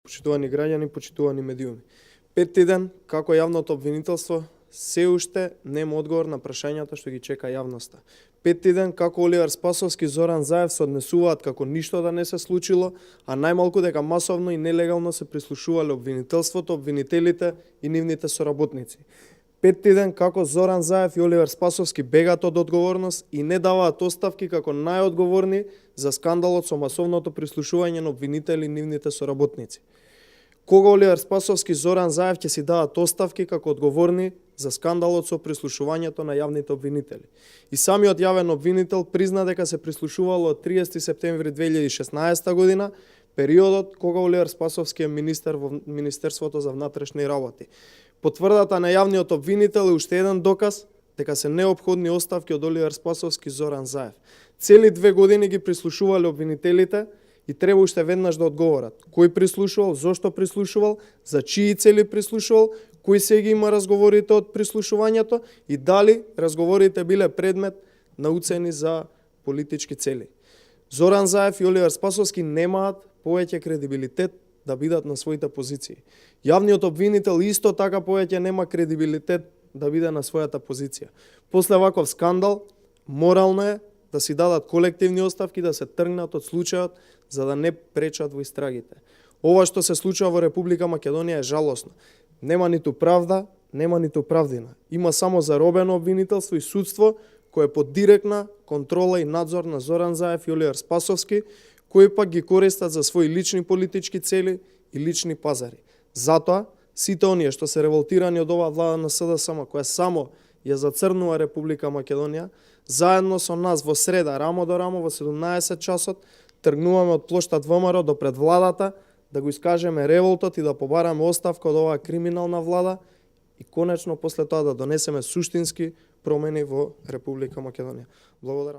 Почитувани граѓани, почитувани медиуми. Петти ден како јавното обвинителство се уште нема одговор на прашањата што ги чека јавноста. Петти ден како Оливер Спасовски и Зоран Заев се однесуваат како ништо да не се случило, а најмалку дека масовно и нелегално се прислушувале обвинителството, обвинителите и нивните соработници. Петти ден како Зоран Заев и Оливер Спасовски бегаат од одговорност и не даваат оставки како најодговорни за скандалот со масовното прислушување на обвинители и нивните соработници. Кога Оливер Спасовски и Зоран Заев ќе си дадат оставки како одговорни за скандалот со прислушувањето на јавните обвинители. И самиот јавен обвинител призна дека се прислушувало од 30 септември 2016 година, периодот кога Оливер Спасовски е министер во Министерството за внатрешни работи. Потврдата на јавниот обвинител е уште еден доказ дека се неопходни оставки од Оливер Спасовски и Зоран Заев. Цели 2 години ги прислушувале обвинителите и треба уште веднаш да одговорат. Кој прислушувал, зошто прислушувал, за чии цели прислушувал, кои се ги има разговорите од прислушувањето и дали разговорите биле предмет на уцени за политички цели. Зоран Заев и Оливер Спасовски немаат повеќе кредибилитет да бидат на своите позиции. Јавниот обвинител исто така повеќе нема кредибилитет да биде на својата позиција. После ваков скандал, морално е да си дадат колективни оставки, да се тргнат од случајот, за да не пречат во истрагите. Ова што се случува во Република Македонија е жалосно. Нема ниту правда, нема ниту правдина. Има само заробено обвинителство и судство кое е под директна контрола и надзор на Зоран Заев и Оливер Спасовски, кои пак ги користат за своји лични политички цели и лични пазари. Затоа, сите оние што се револтирани од оваа влада на СДСМ, која само ја зацрнува Република Македонија, заедно со нас во среда, рамо до рамо, во 17 часот, тргнуваме од плоштад ВМРО до пред владата, да го искажеме револтот и да побараме оставка од оваа криминална влада и конечно после тоа да донесеме суштински промени во Република Македонија. Благодарам.